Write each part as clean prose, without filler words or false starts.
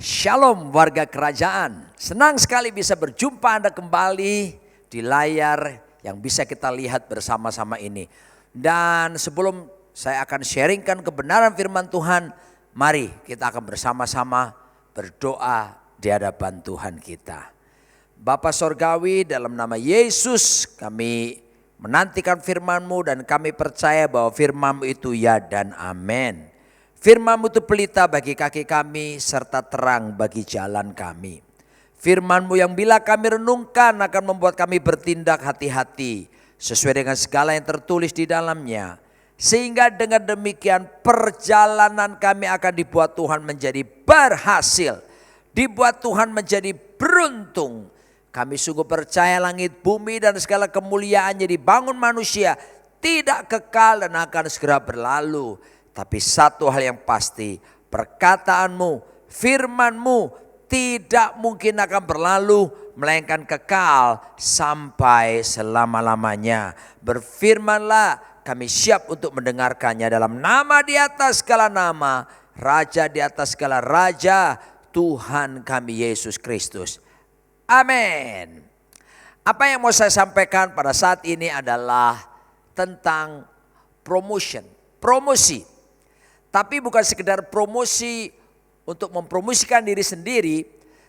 Shalom warga kerajaan, senang sekali bisa berjumpa Anda kembali di layar yang bisa kita lihat bersama-sama ini. Dan sebelum saya akan sharingkan kebenaran firman Tuhan, mari kita akan bersama-sama berdoa di hadapan Tuhan kita. Bapa Sorgawi, dalam nama Yesus kami menantikan firman-Mu dan kami percaya bahwa firman-Mu itu ya dan amin. Firman-Mu itu pelita bagi kaki kami serta terang bagi jalan kami. Firman-Mu yang bila kami renungkan akan membuat kami bertindak hati-hati sesuai dengan segala yang tertulis di dalamnya. Sehingga dengan demikian perjalanan kami akan dibuat Tuhan menjadi berhasil. Dibuat Tuhan menjadi beruntung. Kami sungguh percaya langit, bumi dan segala kemuliaannya dibangun manusia tidak kekal dan akan segera berlalu. Tapi satu hal yang pasti, perkataanmu, firmanmu tidak mungkin akan berlalu, melainkan kekal sampai selama-lamanya. Berfirmanlah, kami siap untuk mendengarkannya dalam nama di atas segala nama, Raja di atas segala raja, Tuhan kami Yesus Kristus. Amin. Apa yang mau saya sampaikan pada saat ini adalah tentang promosi. Tapi bukan sekedar promosi untuk mempromosikan diri sendiri,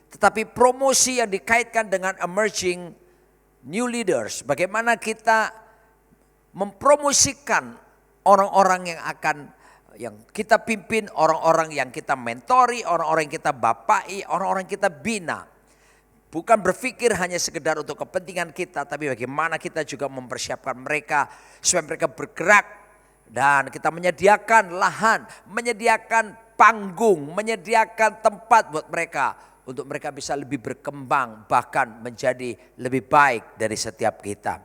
tetapi promosi yang dikaitkan dengan emerging new leaders. Bagaimana kita mempromosikan orang-orang yang kita pimpin, orang-orang yang kita mentori, orang-orang yang kita bapai, orang-orang yang kita bina. Bukan berpikir hanya sekedar untuk kepentingan kita, tapi bagaimana kita juga mempersiapkan mereka supaya mereka bergerak. Dan kita menyediakan lahan, menyediakan panggung, menyediakan tempat buat mereka. Untuk mereka bisa lebih berkembang, bahkan menjadi lebih baik dari setiap kita.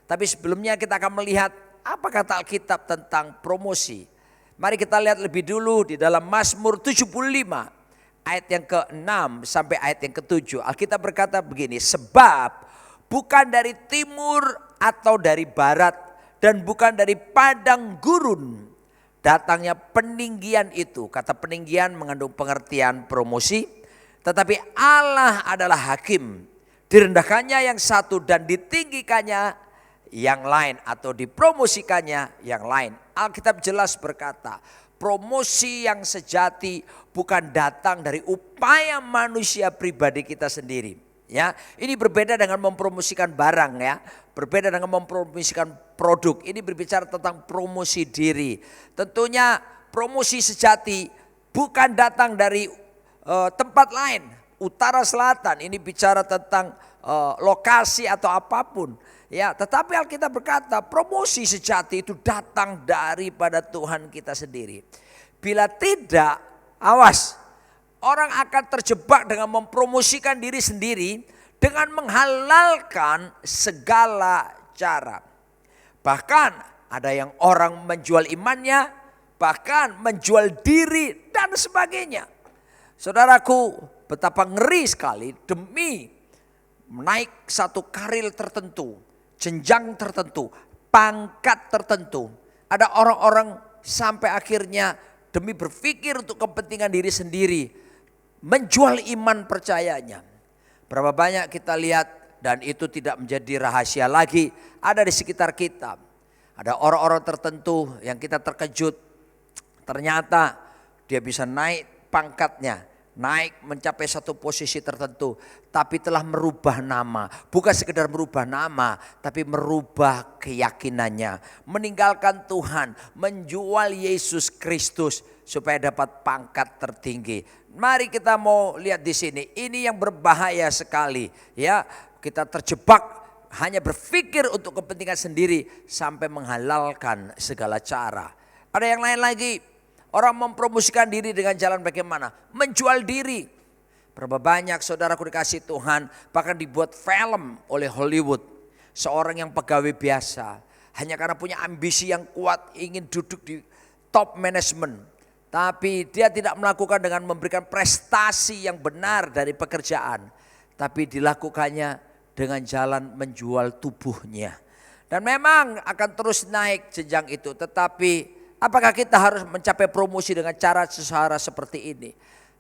Tapi sebelumnya kita akan melihat apa kata Alkitab tentang promosi. Mari kita lihat lebih dulu di dalam Mazmur 75 ayat yang ke-6 sampai ayat yang ke-7. Alkitab berkata begini, sebab bukan dari timur atau dari barat, dan bukan dari padang gurun datangnya peninggian itu. Kata peninggian mengandung pengertian promosi. Tetapi Allah adalah hakim. Direndahkannya yang satu dan ditinggikannya yang lain. Atau dipromosikannya yang lain. Alkitab jelas berkata, promosi yang sejati bukan datang dari upaya manusia pribadi kita sendiri. Ya, ini berbeda dengan mempromosikan barang ya. Berbeda dengan mempromosikan produk. Ini berbicara tentang promosi diri. Tentunya promosi sejati bukan datang dari tempat lain. Utara selatan, ini bicara tentang lokasi atau apapun. Ya, tetapi Alkitab berkata promosi sejati itu datang daripada Tuhan kita sendiri. Bila tidak, awas. Orang akan terjebak dengan mempromosikan diri sendiri dengan menghalalkan segala cara. Bahkan ada yang orang menjual imannya, bahkan menjual diri dan sebagainya. Saudaraku, betapa ngeri sekali demi menaik satu karir tertentu, jenjang tertentu, pangkat tertentu. Ada orang-orang sampai akhirnya demi berpikir untuk kepentingan diri sendiri, menjual iman percayanya. Berapa banyak kita lihat dan itu tidak menjadi rahasia lagi, ada di sekitar kita. Ada orang-orang tertentu yang kita terkejut, ternyata dia bisa naik pangkatnya, naik mencapai satu posisi tertentu, tapi telah merubah nama. Bukan sekedar merubah nama, tapi merubah keyakinannya. Meninggalkan Tuhan, menjual Yesus Kristus supaya dapat pangkat tertinggi. Mari kita mau lihat di sini. Ini yang berbahaya sekali, ya. Kita terjebak hanya berpikir untuk kepentingan sendiri sampai menghalalkan segala cara. Ada yang lain lagi. Orang mempromosikan diri dengan jalan bagaimana? Menjual diri. Berapa banyak saudaraku dikasih Tuhan bahkan dibuat film oleh Hollywood. Seorang yang pegawai biasa hanya karena punya ambisi yang kuat ingin duduk di top management. Tapi dia tidak melakukan dengan memberikan prestasi yang benar dari pekerjaan. Tapi dilakukannya dengan jalan menjual tubuhnya. Dan memang akan terus naik jenjang itu. Tetapi apakah kita harus mencapai promosi dengan cara seperti ini?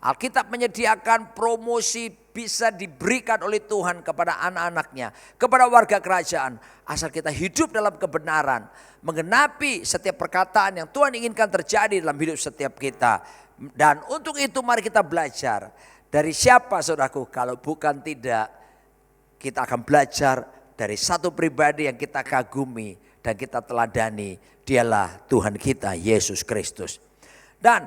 Alkitab menyediakan promosi bisa diberikan oleh Tuhan kepada anak-anaknya, kepada warga kerajaan. Asal kita hidup dalam kebenaran, menggenapi setiap perkataan yang Tuhan inginkan terjadi dalam hidup setiap kita. Dan untuk itu mari kita belajar. Dari siapa saudaraku? Kalau bukan tidak, kita akan belajar dari satu pribadi yang kita kagumi dan kita teladani. Dialah Tuhan kita, Yesus Kristus. Dan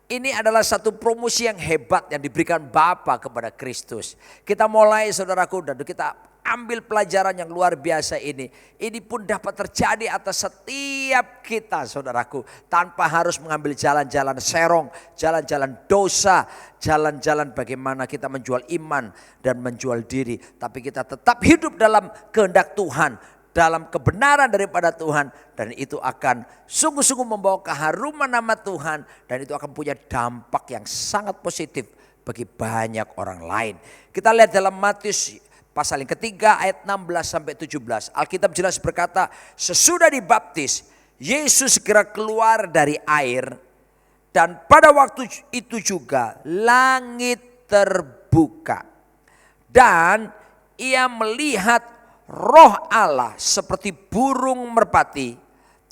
ini adalah satu promosi yang hebat yang diberikan Bapa kepada Kristus. Kita mulai saudaraku dan kita ambil pelajaran yang luar biasa ini. Ini pun dapat terjadi atas setiap kita saudaraku. Tanpa harus mengambil jalan-jalan serong, jalan-jalan dosa, jalan-jalan bagaimana kita menjual iman dan menjual diri. Tapi kita tetap hidup dalam kehendak Tuhan, dalam kebenaran daripada Tuhan, dan itu akan sungguh-sungguh membawa keharuman nama Tuhan, dan itu akan punya dampak yang sangat positif bagi banyak orang lain. Kita lihat dalam Matius pasal yang ketiga ayat 16 sampai 17. Alkitab jelas berkata, sesudah dibaptis Yesus segera keluar dari air, dan pada waktu itu juga langit terbuka dan ia melihat Roh Allah seperti burung merpati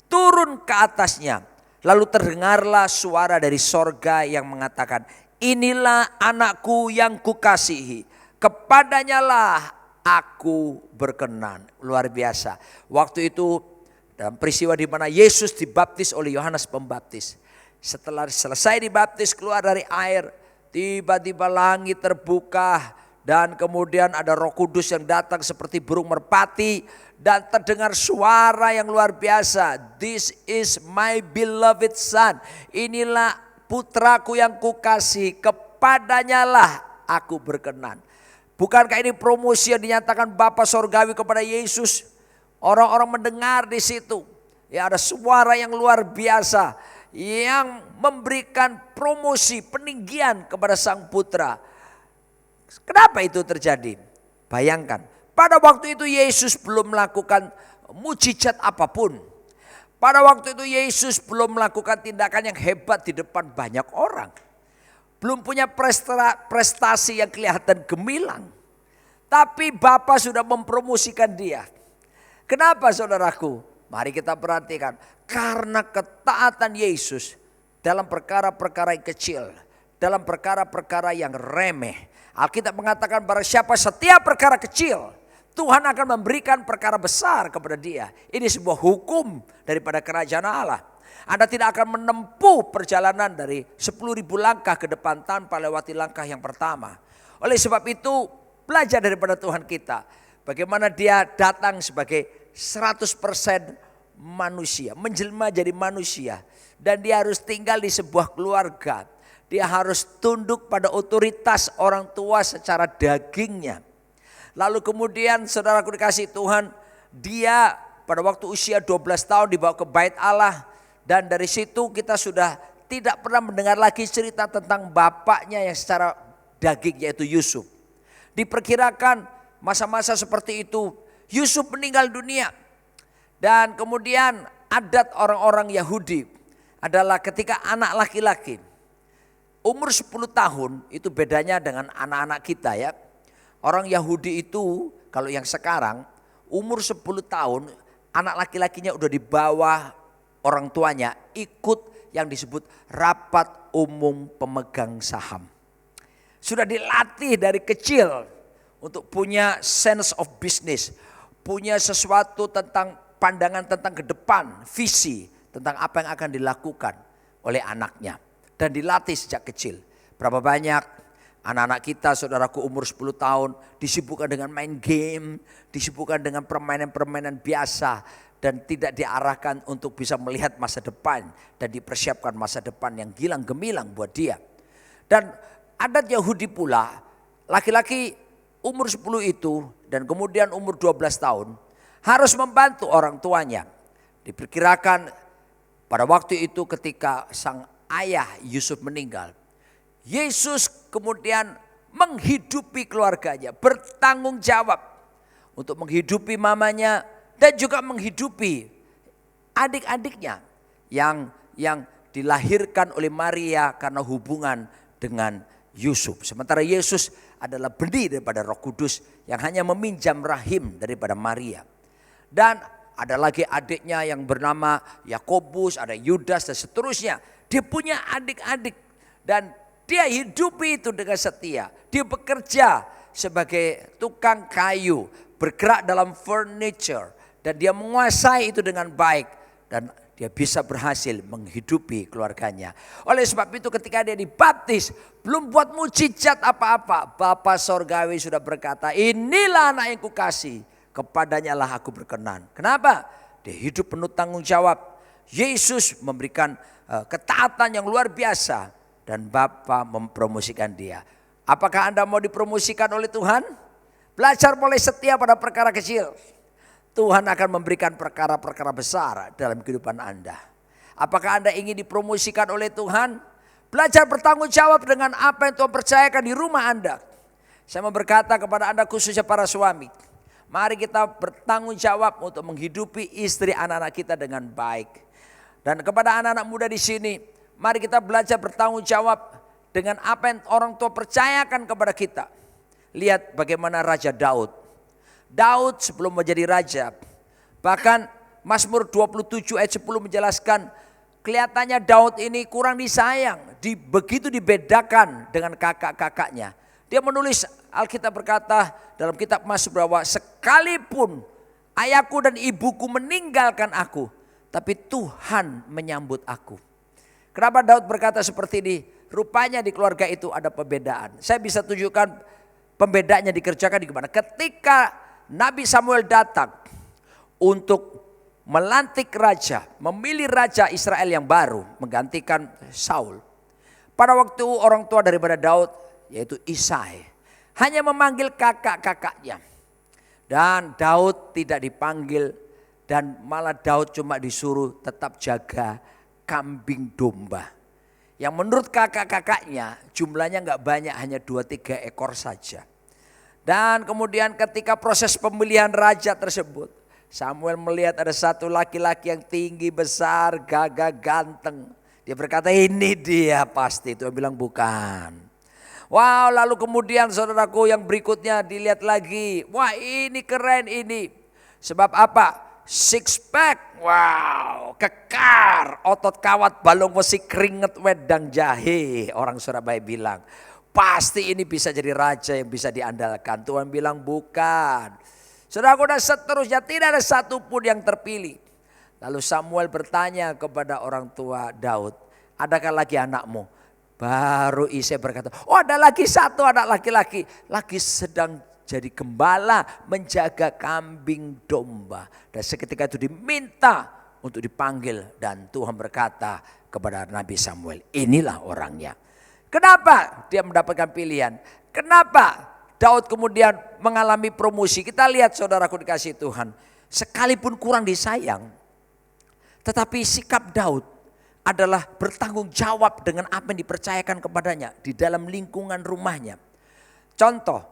turun ke atasnya. Lalu terdengarlah suara dari sorga yang mengatakan, inilah anakku yang kukasihi, kepadanya lah aku berkenan. Luar biasa. Waktu itu dalam peristiwa di mana Yesus dibaptis oleh Yohanes Pembaptis. Setelah selesai dibaptis keluar dari air, tiba-tiba langit terbuka. Dan kemudian ada Roh Kudus yang datang seperti burung merpati. Dan terdengar suara yang luar biasa. This is my beloved son. Inilah putraku yang kukasihi, kepadanya lah aku berkenan. Bukankah ini promosi yang dinyatakan Bapa Sorgawi kepada Yesus? Orang-orang mendengar di situ. Ya, ada suara yang luar biasa yang memberikan promosi peninggian kepada sang putra. Kenapa itu terjadi? Bayangkan, pada waktu itu Yesus belum melakukan mujizat apapun. Pada waktu itu Yesus belum melakukan tindakan yang hebat di depan banyak orang. Belum punya prestasi yang kelihatan gemilang. Tapi Bapa sudah mempromosikan dia. Kenapa saudaraku? Mari kita perhatikan. Karena ketaatan Yesus dalam perkara-perkara yang kecil, dalam perkara-perkara yang remeh. Alkitab mengatakan barang siapa setiap perkara kecil, Tuhan akan memberikan perkara besar kepada dia. Ini sebuah hukum daripada kerajaan Allah. Anda tidak akan menempuh perjalanan dari 10.000 langkah ke depan tanpa lewati langkah yang pertama. Oleh sebab itu belajar daripada Tuhan kita. Bagaimana dia datang sebagai 100% manusia, menjelma jadi manusia. Dan dia harus tinggal di sebuah keluarga. Dia harus tunduk pada otoritas orang tua secara dagingnya. Lalu kemudian saudaraku dikasih Tuhan, dia pada waktu usia 12 tahun dibawa ke bait Allah. Dan dari situ kita sudah tidak pernah mendengar lagi cerita tentang bapaknya yang secara daging, yaitu Yusuf. Diperkirakan masa-masa seperti itu Yusuf meninggal dunia. Dan kemudian adat orang-orang Yahudi adalah ketika anak laki-laki umur 10 tahun, itu bedanya dengan anak-anak kita ya. Orang Yahudi itu kalau yang sekarang umur 10 tahun anak laki-lakinya udah di bawah orang tuanya, ikut yang disebut rapat umum pemegang saham. Sudah dilatih dari kecil untuk punya sense of business, punya sesuatu tentang pandangan tentang ke depan, visi tentang apa yang akan dilakukan oleh anaknya. Dan dilatih sejak kecil. Berapa banyak anak-anak kita saudaraku umur 10 tahun disibukkan dengan main game, disibukkan dengan permainan-permainan biasa. Dan tidak diarahkan untuk bisa melihat masa depan dan dipersiapkan masa depan yang gilang gemilang buat dia. Dan adat Yahudi pula, laki-laki umur 10 itu dan kemudian umur 12 tahun harus membantu orang tuanya. Diperkirakan pada waktu itu ketika sang ayah Yusuf meninggal, Yesus kemudian menghidupi keluarganya, bertanggung jawab untuk menghidupi mamanya dan juga menghidupi adik-adiknya yang dilahirkan oleh Maria karena hubungan dengan Yusuf. Sementara Yesus adalah benih daripada Roh Kudus yang hanya meminjam rahim daripada Maria. Dan ada lagi adiknya yang bernama Yakobus, ada Yudas dan seterusnya. Dia punya adik-adik dan dia hidupi itu dengan setia. Dia bekerja sebagai tukang kayu, bergerak dalam furniture, dan dia menguasai itu dengan baik dan dia bisa berhasil menghidupi keluarganya. Oleh sebab itu ketika dia dibaptis, belum buat mujizat apa-apa, Bapa Sorgawi sudah berkata, inilah anak yang kukasih, kepadanya lah aku berkenan. Kenapa? Dia hidup penuh tanggung jawab. Yesus memberikan ketaatan yang luar biasa dan Bapa mempromosikan dia. Apakah Anda mau dipromosikan oleh Tuhan? Belajar mulai setia pada perkara kecil. Tuhan akan memberikan perkara-perkara besar dalam kehidupan Anda. Apakah Anda ingin dipromosikan oleh Tuhan? Belajar bertanggung jawab dengan apa yang Tuhan percayakan di rumah Anda. Saya mau berkata kepada Anda khususnya para suami. Mari kita bertanggung jawab untuk menghidupi istri anak-anak kita dengan baik. Dan kepada anak-anak muda di sini, mari kita belajar bertanggung jawab dengan apa yang orang tua percayakan kepada kita. Lihat bagaimana Raja Daud. Daud sebelum menjadi raja, bahkan Mazmur 27 ayat 10 menjelaskan kelihatannya Daud ini kurang disayang, begitu dibedakan dengan kakak-kakaknya. Dia menulis, Alkitab berkata dalam kitab Mazmur bahwa sekalipun ayahku dan ibuku meninggalkan aku, tapi Tuhan menyambut aku. Kenapa Daud berkata seperti ini? Rupanya di keluarga itu ada perbedaan. Saya bisa tunjukkan pembedaannya dikerjakan di mana. Ketika Nabi Samuel datang untuk melantik raja, memilih raja Israel yang baru menggantikan Saul. Pada waktu orang tua daripada Daud yaitu Isai hanya memanggil kakak-kakaknya. Dan Daud tidak dipanggil dan malah Daud cuma disuruh tetap jaga kambing domba. Yang menurut kakak-kakaknya jumlahnya gak banyak, hanya 2-3 ekor saja. Dan kemudian ketika proses pemilihan raja tersebut, Samuel melihat ada satu laki-laki yang tinggi, besar, gagah, ganteng. Dia berkata ini dia pasti. Tuhan bilang bukan. Wow, lalu kemudian saudaraku yang berikutnya dilihat lagi. Wah ini keren ini. Sebab apa? Six pack. Wow, kekar. Otot kawat, balung besi, keringet, wedang jahe. Orang Surabaya bilang. Pasti ini bisa jadi raja yang bisa diandalkan. Tuhan bilang bukan. Saudaraku dan seterusnya tidak ada satupun yang terpilih. Lalu Samuel bertanya kepada orang tua Daud. Adakah lagi anakmu? Baru Isai berkata, oh ada lagi satu anak laki-laki. Lagi sedang jadi gembala menjaga kambing domba. Dan seketika itu diminta untuk dipanggil. Dan Tuhan berkata kepada Nabi Samuel, inilah orangnya. Kenapa dia mendapatkan pilihan? Kenapa Daud kemudian mengalami promosi? Kita lihat saudaraku dikasih Tuhan. Sekalipun kurang disayang, tetapi sikap Daud adalah bertanggung jawab dengan apa yang dipercayakan kepadanya di dalam lingkungan rumahnya. Contoh,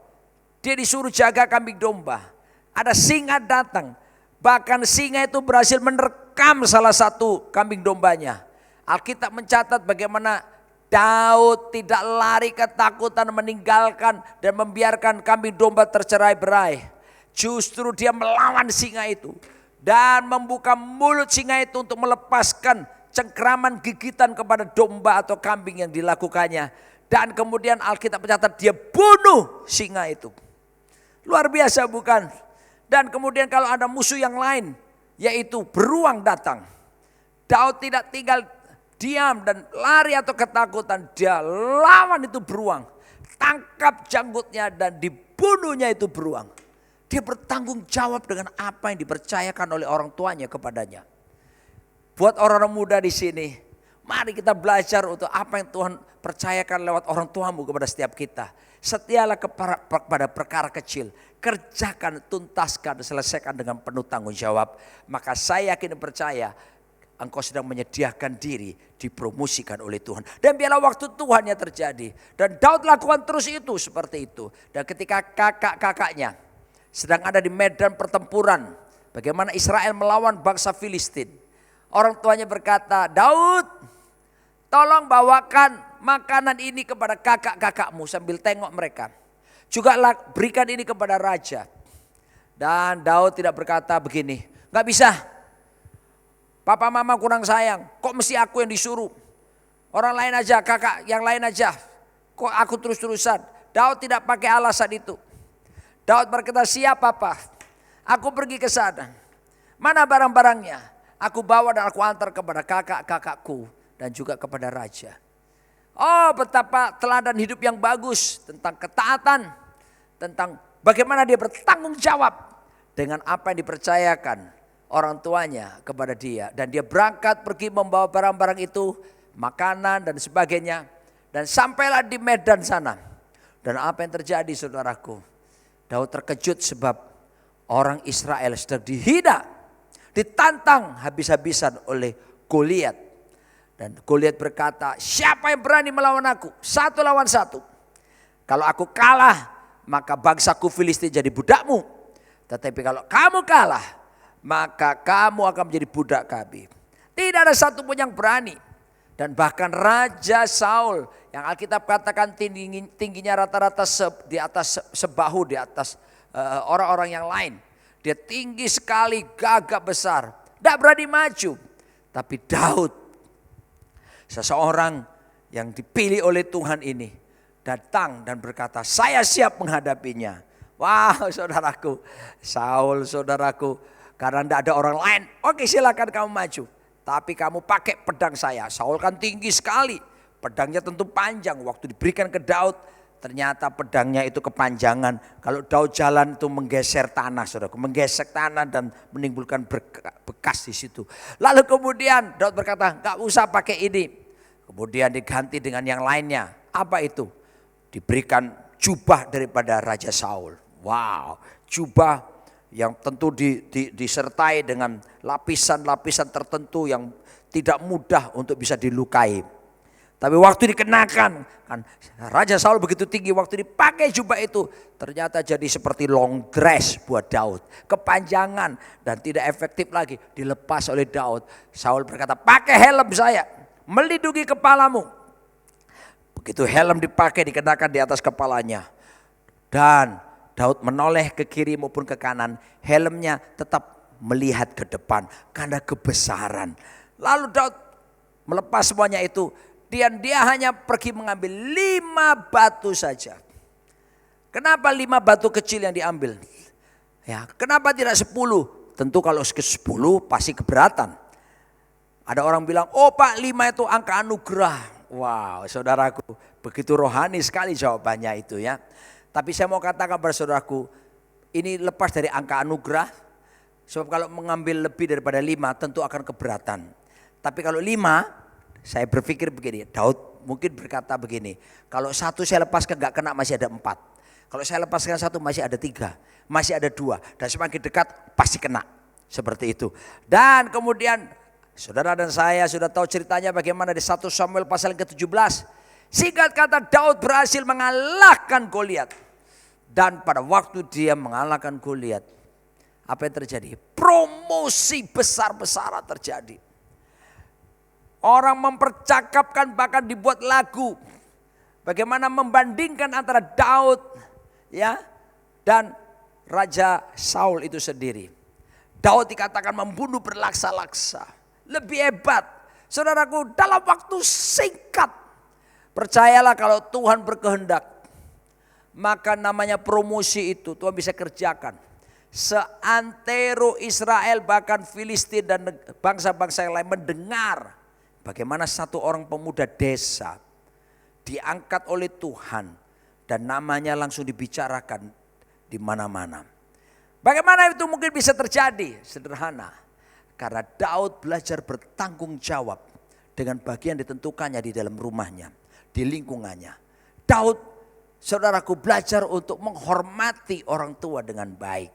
dia disuruh jaga kambing domba. Ada singa datang. Bahkan singa itu berhasil menerkam salah satu kambing dombanya. Alkitab mencatat bagaimana Daud tidak lari ketakutan meninggalkan dan membiarkan kambing domba tercerai-berai. Justru dia melawan singa itu. Dan membuka mulut singa itu untuk melepaskan cengkraman gigitan kepada domba atau kambing yang dilakukannya. Dan kemudian Alkitab mencatat dia bunuh singa itu. Luar biasa bukan? Dan kemudian kalau ada musuh yang lain yaitu beruang datang. Daud tidak tinggal diam dan lari atau ketakutan, dia lawan itu beruang, tangkap janggutnya dan dibunuhnya itu beruang. Dia bertanggung jawab dengan apa yang dipercayakan oleh orang tuanya kepadanya. Buat orang-orang muda di sini, mari kita belajar untuk apa yang Tuhan percayakan lewat orang tuamu kepada setiap kita. Setialah kepada perkara kecil, kerjakan, tuntaskan, selesaikan dengan penuh tanggung jawab. Maka saya yakin dan percaya engkau sedang menyediakan diri dipromosikan oleh Tuhan. Dan biarlah waktu Tuhan yang terjadi. Dan Daud lakukan terus itu seperti itu. Dan ketika kakak-kakaknya sedang ada di medan pertempuran. Bagaimana Israel melawan bangsa Filistin. Orang tuanya berkata, Daud tolong bawakan makanan ini kepada kakak-kakakmu sambil tengok mereka. Juga berikan ini kepada raja. Dan Daud tidak berkata begini, gak bisa. Papa mama kurang sayang, kok mesti aku yang disuruh? Orang lain aja, kakak yang lain aja. Kok aku terus-terusan? Daud tidak pakai alasan itu. Daud berkata, siap papa, aku pergi ke sana. Mana barang-barangnya? Aku bawa dan aku antar kepada kakak-kakakku dan juga kepada raja. Oh, betapa teladan hidup yang bagus tentang ketaatan, tentang bagaimana dia bertanggung jawab dengan apa yang dipercayakan orang tuanya kepada dia. Dan dia berangkat pergi membawa barang-barang itu, makanan dan sebagainya. Dan sampailah di medan sana. Dan apa yang terjadi saudaraku? Daud terkejut sebab orang Israel sedang dihina, ditantang habis-habisan oleh Goliat. Dan Goliat berkata, siapa yang berani melawan aku? 1 lawan 1. Kalau aku kalah, maka bangsaku Filistin jadi budakmu. Tetapi kalau kamu kalah, maka kamu akan menjadi budak kami. Tidak ada satupun yang berani. Dan bahkan Raja Saul yang Alkitab katakan tingginya rata-rata di atas sebahu, di atas orang-orang yang lain. Dia tinggi sekali, gagah besar. Tidak berani maju. Tapi Daud, seseorang yang dipilih oleh Tuhan ini, datang dan berkata, saya siap menghadapinya. Wow saudaraku, Saul saudaraku, karena tidak ada orang lain, oke silakan kamu maju. Tapi kamu pakai pedang saya. Saul kan tinggi sekali, pedangnya tentu panjang. Waktu diberikan ke Daud, ternyata pedangnya itu kepanjangan. Kalau Daud jalan itu menggeser tanah, saudaraku, menggesek tanah dan menimbulkan bekas di situ. Lalu kemudian Daud berkata, gak usah pakai ini. Kemudian diganti dengan yang lainnya. Apa itu? Diberikan jubah daripada Raja Saul. Wow, jubah yang tentu disertai dengan lapisan-lapisan tertentu yang tidak mudah untuk bisa dilukai. Tapi waktu dikenakan, kan Raja Saul begitu tinggi, waktu dipakai jubah itu ternyata jadi seperti long dress buat Daud. Kepanjangan dan tidak efektif lagi, dilepas oleh Daud. Saul berkata, pakai helm saya, melindungi kepalamu. Begitu helm dipakai, dikenakan di atas kepalanya. Dan Daud menoleh ke kiri maupun ke kanan, helmnya tetap melihat ke depan karena kebesaran. Lalu Daud melepas semuanya itu, dan dia hanya pergi mengambil 5 batu saja. Kenapa 5 batu kecil yang diambil? Ya, kenapa tidak 10? Tentu kalau ke 10 pasti keberatan. Ada orang bilang, oh Pak 5 itu angka anugerah. Wow saudaraku, begitu rohani sekali jawabannya itu ya. Tapi saya mau katakan kepada saudaraku, ini lepas dari angka anugerah. Sebab kalau mengambil lebih daripada 5 tentu akan keberatan. Tapi kalau 5, saya berpikir begini, Daud mungkin berkata begini, kalau 1 saya lepaskan gak kena masih ada 4. Kalau saya lepaskan 1 masih ada 3, masih ada 2. Dan semakin dekat pasti kena, seperti itu. Dan kemudian saudara dan saya sudah tahu ceritanya bagaimana di 1 Samuel pasal ke-17. Singkat kata Daud berhasil mengalahkan Goliat. Dan pada waktu dia mengalahkan Goliat, apa yang terjadi? Promosi besar-besaran terjadi. Orang mempercakapkan, bahkan dibuat lagu. Bagaimana membandingkan antara Daud ya dan Raja Saul itu sendiri. Daud dikatakan membunuh berlaksa-laksa. Lebih hebat. Saudaraku, dalam waktu singkat. Percayalah kalau Tuhan berkehendak, maka namanya promosi itu Tuhan bisa kerjakan. Seantero Israel bahkan Filistin dan bangsa-bangsa yang lain mendengar bagaimana satu orang pemuda desa diangkat oleh Tuhan dan namanya langsung dibicarakan di mana-mana. Bagaimana itu mungkin bisa terjadi? Sederhana. Karena Daud belajar bertanggung jawab dengan bagian ditentukannya di dalam rumahnya, di lingkungannya. Daud, saudaraku, belajar untuk menghormati orang tua dengan baik.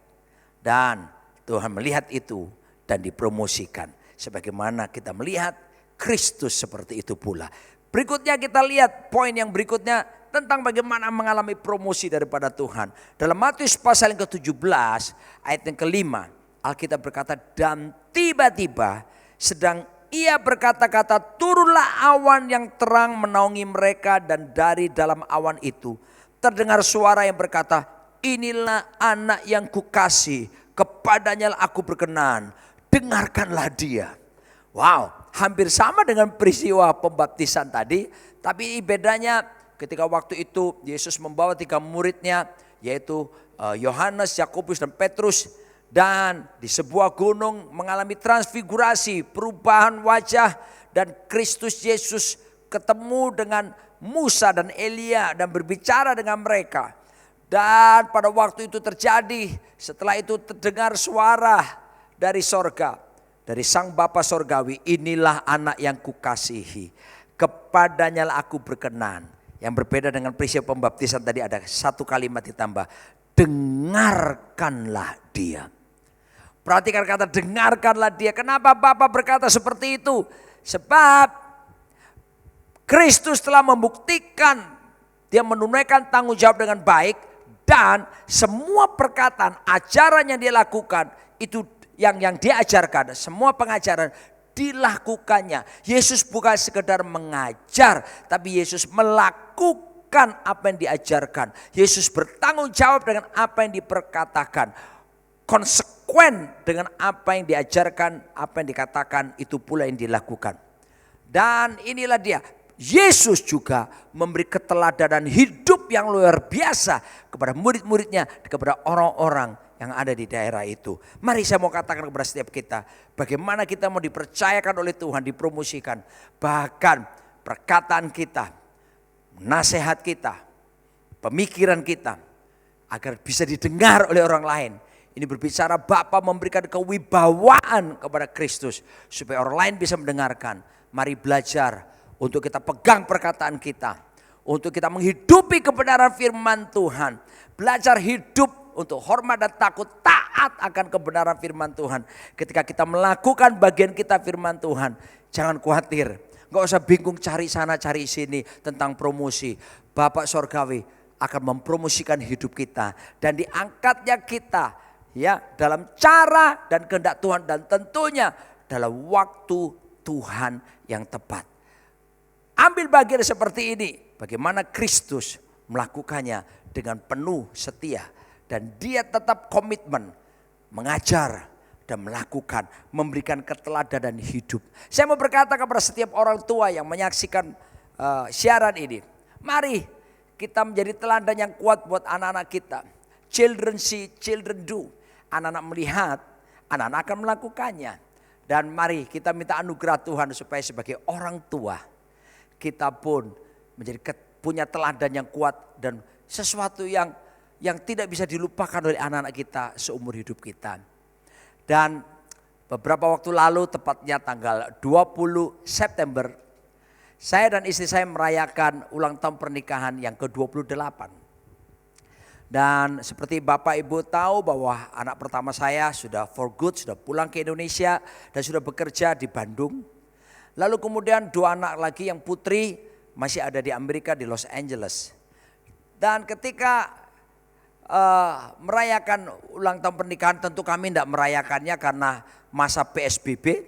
Dan Tuhan melihat itu dan dipromosikan. Sebagaimana kita melihat Kristus seperti itu pula. Berikutnya kita lihat poin yang berikutnya tentang bagaimana mengalami promosi daripada Tuhan. Dalam Matius pasal yang ke-17 ayat yang ke-5. Alkitab berkata, dan tiba-tiba sedang ia berkata-kata, turunlah awan yang terang menaungi mereka, dan dari dalam awan itu terdengar suara yang berkata, inilah anak yang kukasih, kepadanya aku berkenan, dengarkanlah dia. Wow, hampir sama dengan peristiwa pembaptisan tadi, tapi bedanya ketika waktu itu Yesus membawa 3 muridnya, yaitu Yohanes, Yakobus, dan Petrus. Dan di sebuah gunung mengalami transfigurasi, perubahan wajah, dan Kristus Yesus ketemu dengan Musa dan Elia dan berbicara dengan mereka. Dan pada waktu itu terjadi, setelah itu terdengar suara dari sorga, dari Sang Bapa Sorgawi, inilah anak yang kukasihi, kepadanya aku berkenan. Yang berbeda dengan peristiwa pembaptisan tadi ada satu kalimat ditambah, dengarkanlah dia. Perhatikan kata dengarkanlah dia. Kenapa Bapa berkata seperti itu? Sebab Kristus telah membuktikan dia menunaikan tanggung jawab dengan baik, dan semua perkataan, ajaran yang dia lakukan itu yang dia ajarkan, semua pengajaran dilakukannya. Yesus bukan sekedar mengajar, tapi Yesus melakukan apa yang diajarkan. Yesus bertanggung jawab dengan apa yang diperkatakan. Konsekuen dengan apa yang diajarkan, apa yang dikatakan, itu pula yang dilakukan. Dan inilah dia, Yesus juga memberi keteladanan hidup yang luar biasa kepada murid-muridnya, kepada orang-orang yang ada di daerah itu. Mari saya mau katakan kepada setiap kita, bagaimana kita mau dipercayakan oleh Tuhan, dipromosikan. Bahkan perkataan kita, nasihat kita, pemikiran kita, agar bisa didengar oleh orang lain. Ini berbicara Bapa memberikan kewibawaan kepada Kristus supaya orang lain bisa mendengarkan. Mari belajar untuk kita pegang perkataan kita, untuk kita menghidupi kebenaran firman Tuhan. Belajar hidup untuk hormat dan takut, taat akan kebenaran firman Tuhan. Ketika kita melakukan bagian kita firman Tuhan, jangan khawatir. Gak usah bingung cari sana cari sini tentang promosi. Bapak Sorgawi akan mempromosikan hidup kita. Dan diangkatnya kita, ya, dalam cara dan kehendak Tuhan, dan tentunya dalam waktu Tuhan yang tepat. Ambil bagian seperti ini, bagaimana Kristus melakukannya dengan penuh setia, dan dia tetap komitmen mengajar dan melakukan, memberikan keteladanan hidup. Saya mau berkata kepada setiap orang tua yang menyaksikan siaran ini, mari kita menjadi teladan yang kuat buat anak-anak kita. Children see, children do. Anak-anak melihat, anak-anak akan melakukannya. Dan mari kita minta anugerah Tuhan supaya sebagai orang tua kita pun menjadi punya teladan yang kuat dan sesuatu yang tidak bisa dilupakan oleh anak-anak kita seumur hidup kita. Dan beberapa waktu lalu, tepatnya tanggal 20 September, saya dan istri saya merayakan ulang tahun pernikahan yang ke-28. Dan seperti Bapak Ibu tahu bahwa anak pertama saya sudah for good, sudah pulang ke Indonesia dan sudah bekerja di Bandung. Lalu kemudian 2 anak lagi yang putri masih ada di Amerika, di Los Angeles. Dan ketika merayakan ulang tahun pernikahan, tentu kami tidak merayakannya karena masa PSBB.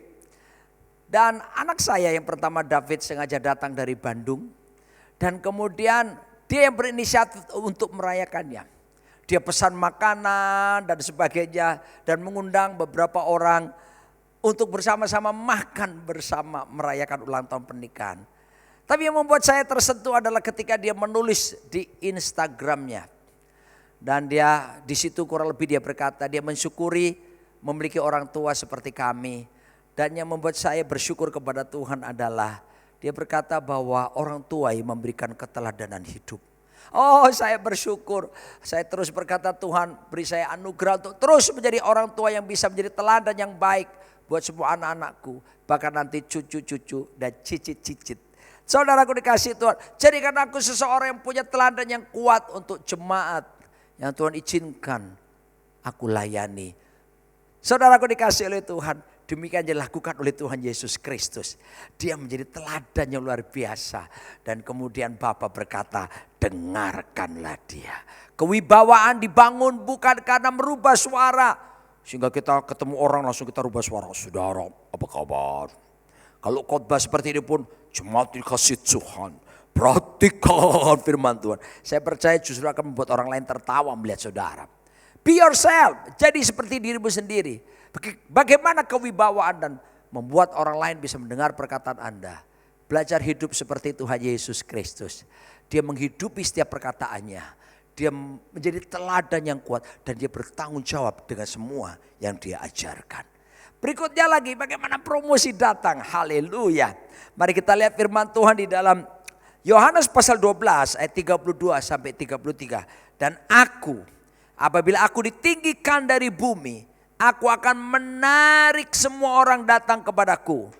Dan anak saya yang pertama David sengaja datang dari Bandung. Dan kemudian dia yang berinisiatif untuk merayakannya. Dia pesan makanan dan sebagainya dan mengundang beberapa orang untuk bersama-sama makan bersama merayakan ulang tahun pernikahan. Tapi yang membuat saya tersentuh adalah ketika dia menulis di Instagramnya. Dan dia di situ kurang lebih dia berkata dia mensyukuri memiliki orang tua seperti kami. Dan yang membuat saya bersyukur kepada Tuhan adalah dia berkata bahwa orang tua yang memberikan keteladanan hidup. Oh, saya bersyukur. Saya terus berkata, Tuhan beri saya anugerah untuk terus menjadi orang tua yang bisa menjadi teladan yang baik buat semua anak-anakku. Bahkan nanti cucu-cucu dan cicit-cicit. Saudaraku dikasih Tuhan, jadikan aku seseorang yang punya teladan yang kuat untuk jemaat yang Tuhan izinkan aku layani. Saudaraku dikasih oleh Tuhan, demikian dilakukan oleh Tuhan Yesus Kristus. Dia menjadi teladan yang luar biasa. Dan kemudian Bapa berkata, dengarkanlah dia. Kewibawaan dibangun bukan karena merubah suara. Sehingga kita ketemu orang langsung kita rubah suara. Saudara, apa kabar? Kalau khotbah seperti ini pun, jemaat dikasih Tuhan, perhatikan firman Tuhan. Saya percaya justru akan membuat orang lain tertawa melihat saudara. Be yourself, jadi seperti dirimu sendiri. Bagaimana kewibawaan dan membuat orang lain bisa mendengar perkataan Anda. Belajar hidup seperti Tuhan Yesus Kristus. Dia menghidupi setiap perkataannya. Dia menjadi teladan yang kuat dan dia bertanggung jawab dengan semua yang dia ajarkan. Berikutnya lagi bagaimana promosi datang. Haleluya. Mari kita lihat firman Tuhan di dalam Yohanes pasal 12 ayat 32 sampai 33. Dan apabila aku ditinggikan dari bumi, aku akan menarik semua orang datang kepadaku.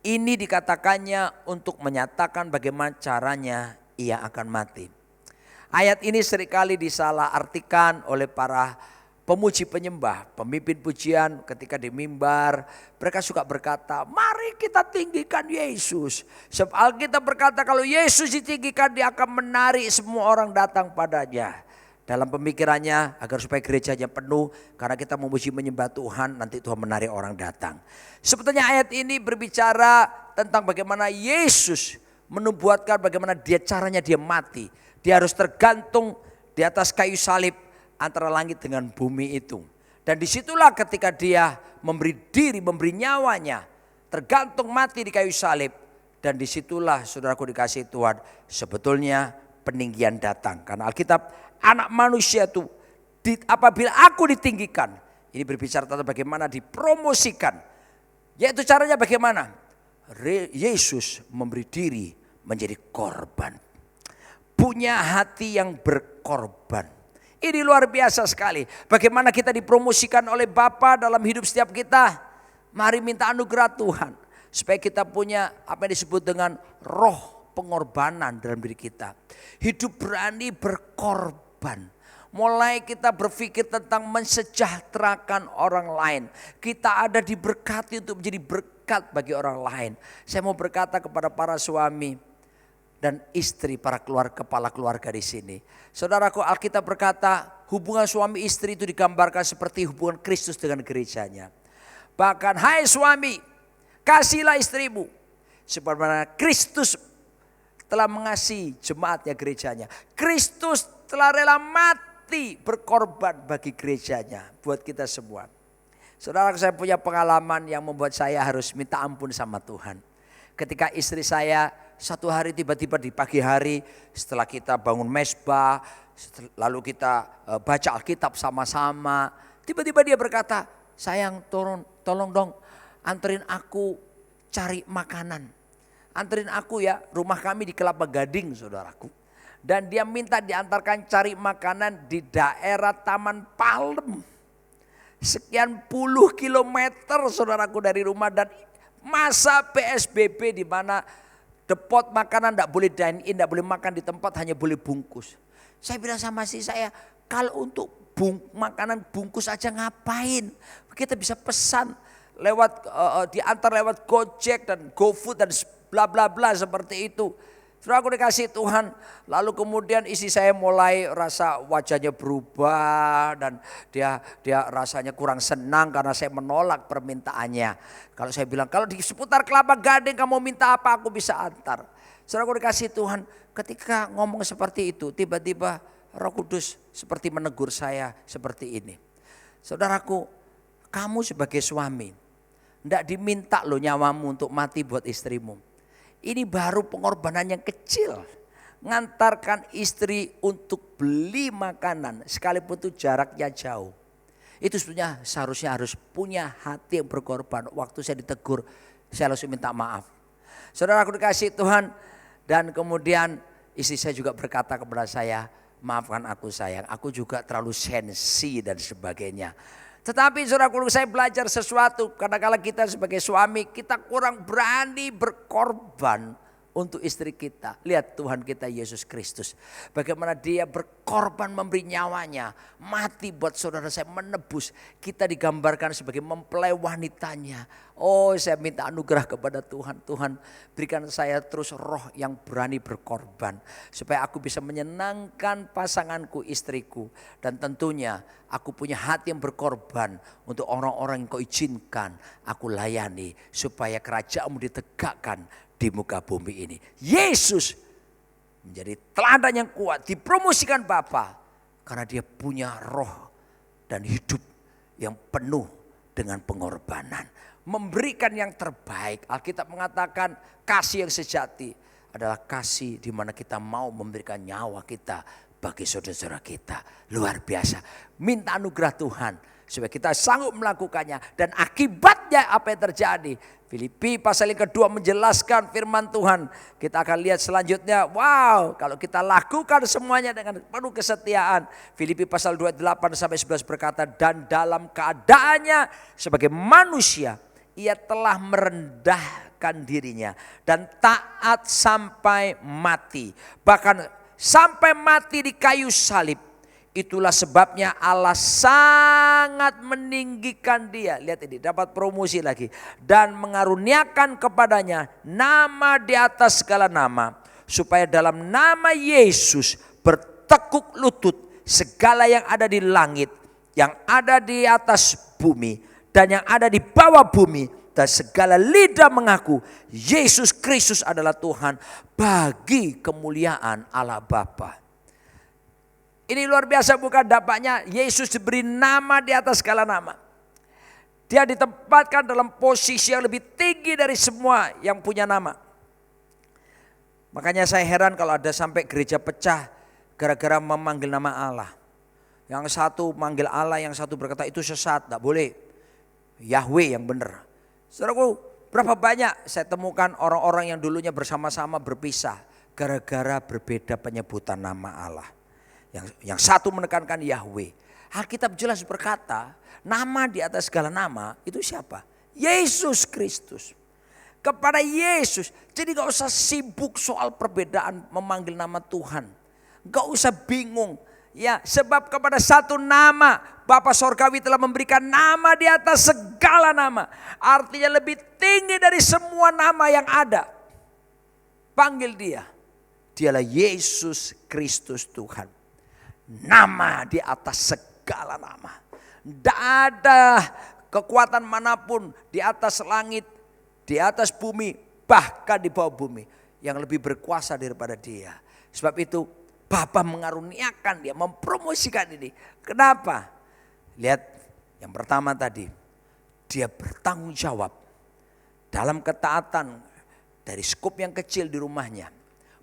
Ini dikatakannya untuk menyatakan bagaimana caranya ia akan mati. Ayat ini seringkali disalah artikan oleh para pemuji penyembah, pemimpin pujian ketika di mimbar. Mereka suka berkata, mari kita tinggikan Yesus. Sebab Alkitab berkata kalau Yesus ditinggikan dia akan menarik semua orang datang padanya. Dalam pemikirannya agar supaya gerejanya penuh karena kita memuji menyembah Tuhan, nanti Tuhan menarik orang datang. Sebetulnya ayat ini berbicara tentang bagaimana Yesus menubuatkan bagaimana caranya dia mati. Dia harus tergantung di atas kayu salib antara langit dengan bumi itu. Dan disitulah ketika dia memberi diri, memberi nyawanya, tergantung mati di kayu salib. Dan disitulah saudaraku dikasihi Tuhan, sebetulnya peninggian datang. Karena Alkitab anak manusia itu apabila aku ditinggikan. Ini berbicara tentang bagaimana dipromosikan. Yaitu caranya bagaimana? Yesus memberi diri menjadi korban. Punya hati yang berkorban. Ini luar biasa sekali. Bagaimana kita dipromosikan oleh Bapa dalam hidup setiap kita. Mari minta anugerah Tuhan. Supaya kita punya apa yang disebut dengan roh pengorbanan dalam diri kita. Hidup berani berkorban. Mulai kita berpikir tentang mensejahterakan orang lain. Kita ada diberkati untuk menjadi berkat bagi orang lain. Saya mau berkata kepada para suami dan istri, para kepala keluarga di sini. Saudaraku, Alkitab berkata hubungan suami istri itu digambarkan seperti hubungan Kristus dengan gerejanya. Bahkan hai suami, kasihlah istrimu sebagaimana Kristus telah mengasihi jemaatnya gerejanya. Kristus telah rela mati berkorban bagi gerejanya buat kita semua. Saudara, saya punya pengalaman yang membuat saya harus minta ampun sama Tuhan. Ketika istri saya satu hari tiba-tiba di pagi hari setelah kita bangun mesbah, lalu kita baca Alkitab sama-sama, tiba-tiba dia berkata, sayang tolong dong anterin aku cari makanan. Anterin aku ya, rumah kami di Kelapa Gading saudaraku. Dan dia minta diantarkan cari makanan di daerah Taman Palem. Sekian puluh kilometer saudaraku dari rumah dan masa PSBB di mana depot makanan tidak boleh dine in, tidak boleh makan di tempat, hanya boleh bungkus. Saya bilang sama istri saya, kalau untuk makanan bungkus aja ngapain? Kita bisa pesan lewat diantar lewat Gojek dan GoFood dan bla bla bla seperti itu. Setelah aku dikasih Tuhan, lalu kemudian istri saya mulai rasa wajahnya berubah dan dia rasanya kurang senang karena saya menolak permintaannya. Kalau saya bilang kalau di seputar Kelapa Gading kamu minta apa aku bisa antar. Setelah aku dikasih Tuhan, ketika ngomong seperti itu tiba-tiba Roh Kudus seperti menegur saya seperti ini. Saudaraku, kamu sebagai suami tidak diminta loh nyawamu untuk mati buat istrimu. Ini baru pengorbanan yang kecil. Ngantarkan istri untuk beli makanan sekalipun itu jaraknya jauh. Itu sebenarnya seharusnya harus punya hati yang berkorban. Waktu saya ditegur, saya langsung minta maaf. Saudara, aku dikasih Tuhan. Dan kemudian istri saya juga berkata kepada saya, maafkan aku sayang, aku juga terlalu sensi dan sebagainya. Tetapi saudaraku, saya belajar sesuatu. Kadang-kadang kita sebagai suami, kita kurang berani berkorban untuk istri kita. Lihat Tuhan kita Yesus Kristus. Bagaimana dia berkorban memberi nyawanya. Mati buat saudara saya, menebus. Kita digambarkan sebagai mempelai wanitanya. Oh, saya minta anugerah kepada Tuhan. Tuhan, berikan saya terus roh yang berani berkorban. Supaya aku bisa menyenangkan pasanganku, istriku. Dan tentunya aku punya hati yang berkorban untuk orang-orang yang kau izinkan aku layani. Supaya kerajaan-Mu ditegakkan di muka bumi ini. Yesus menjadi teladan yang kuat, dipromosikan Bapa. Karena dia punya roh dan hidup yang penuh dengan pengorbanan. Memberikan yang terbaik. Alkitab mengatakan kasih yang sejati adalah kasih di mana kita mau memberikan nyawa kita bagi saudara-saudara kita. Luar biasa. Minta anugerah Tuhan supaya kita sanggup melakukannya. Dan akibatnya apa yang terjadi? Filipi pasal yang kedua menjelaskan firman Tuhan. Kita akan lihat selanjutnya. Wow, kalau kita lakukan semuanya dengan penuh kesetiaan. Filipi pasal 2:8-11 berkata, dan dalam keadaannya sebagai manusia, ia telah merendahkan dirinya dan taat sampai mati. Bahkan sampai mati di kayu salib. Itulah sebabnya Allah sangat meninggikan dia. Lihat ini, dapat promosi lagi. Dan mengaruniakan kepadanya nama di atas segala nama. Supaya dalam nama Yesus bertekuk lutut segala yang ada di langit, yang ada di atas bumi, dan yang ada di bawah bumi. Dan segala lidah mengaku Yesus Kristus adalah Tuhan bagi kemuliaan Allah Bapa. Ini luar biasa bukan dampaknya? Yesus diberi nama di atas segala nama. Dia ditempatkan dalam posisi yang lebih tinggi dari semua yang punya nama. Makanya saya heran kalau ada sampai gereja pecah gara-gara memanggil nama Allah. Yang satu manggil Allah, yang satu berkata itu sesat, tidak boleh. Yahweh yang benar. Saudaraku, berapa banyak saya temukan orang-orang yang dulunya bersama-sama berpisah gara-gara berbeda penyebutan nama Allah. Yang satu menekankan Yahweh. Alkitab jelas berkata, nama di atas segala nama itu siapa? Yesus Kristus. Kepada Yesus. Jadi gak usah sibuk soal perbedaan memanggil nama Tuhan. Gak usah bingung. Ya, sebab kepada satu nama Bapa Sorgawi telah memberikan nama di atas segala nama. Artinya lebih tinggi dari semua nama yang ada. Panggil dia. Dialah Yesus Kristus Tuhan. Nama di atas segala nama. Tidak ada kekuatan manapun di atas langit, di atas bumi, bahkan di bawah bumi yang lebih berkuasa daripada dia. Sebab itu Bapa mengaruniakan dia, mempromosikan ini. Kenapa? Lihat yang pertama tadi, dia bertanggung jawab dalam ketaatan dari skup yang kecil di rumahnya.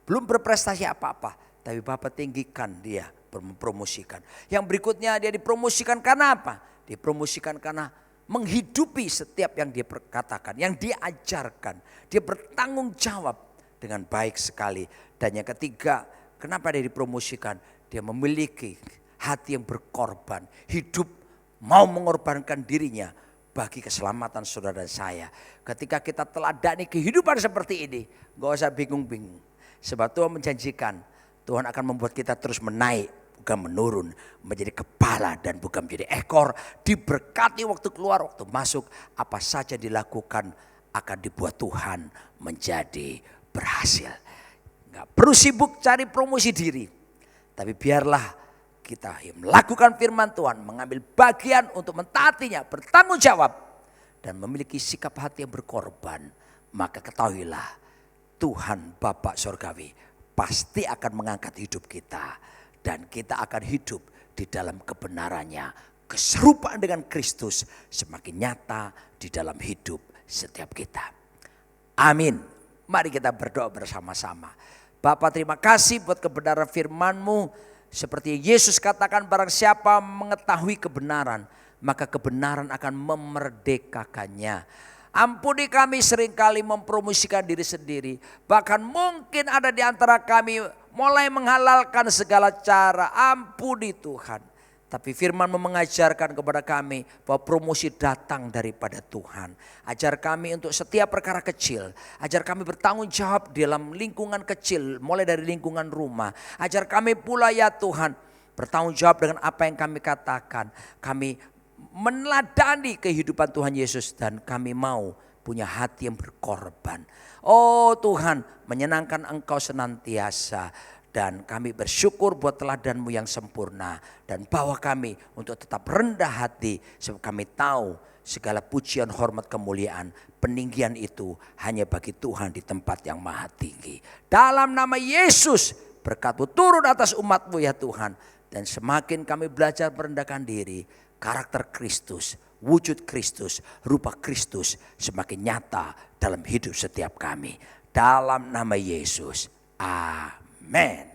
Belum berprestasi apa-apa, tapi Bapa tinggikan dia. Mempromosikan. Yang berikutnya dia dipromosikan karena apa? Dipromosikan karena menghidupi setiap yang dia perkatakan, yang dia ajarkan. Dia bertanggung jawab dengan baik sekali. Dan yang ketiga, kenapa dia dipromosikan? Dia memiliki hati yang berkorban, hidup mau mengorbankan dirinya bagi keselamatan saudara dan saya. Ketika kita teladani kehidupan seperti ini, gak usah bingung-bingung. Sebab Tuhan menjanjikan, Tuhan akan membuat kita terus menaik, bukan menurun, menjadi kepala dan bukan menjadi ekor. Diberkati waktu keluar, waktu masuk, apa saja dilakukan akan dibuat Tuhan menjadi berhasil. Gak perlu sibuk cari promosi diri, tapi biarlah kita melakukan firman Tuhan, mengambil bagian untuk mentaatinya, bertanggung jawab, dan memiliki sikap hati yang berkorban. Maka ketahuilah Tuhan Bapa Sorgawi pasti akan mengangkat hidup kita. Dan kita akan hidup di dalam kebenarannya. Keserupaan dengan Kristus semakin nyata di dalam hidup setiap kita. Amin. Mari kita berdoa bersama-sama. Bapa, terima kasih buat kebenaran firman-Mu. Seperti Yesus katakan, barang siapa mengetahui kebenaran, maka kebenaran akan memerdekakannya. Ampuni kami seringkali mempromosikan diri sendiri. Bahkan mungkin ada di antara kami mulai menghalalkan segala cara. Ampuni Tuhan. Tapi firman-Mu mengajarkan kepada kami bahwa promosi datang daripada Tuhan. Ajar kami untuk setiap perkara kecil. Ajar kami bertanggung jawab dalam lingkungan kecil, mulai dari lingkungan rumah. Ajar kami pula ya Tuhan, bertanggung jawab dengan apa yang kami katakan. Kami meneladani kehidupan Tuhan Yesus dan kami mau punya hati yang berkorban. Oh Tuhan, menyenangkan Engkau senantiasa. Dan kami bersyukur buat teladan-Mu yang sempurna. Dan bawa kami untuk tetap rendah hati. Sebab kami tahu segala pujian, hormat, kemuliaan, peninggian itu hanya bagi Tuhan di tempat yang maha tinggi. Dalam nama Yesus, berkat-Mu turun atas umat-Mu ya Tuhan. Dan semakin kami belajar merendahkan diri, karakter Kristus, wujud Kristus, rupa Kristus semakin nyata dalam hidup setiap kami. Dalam nama Yesus. Amin.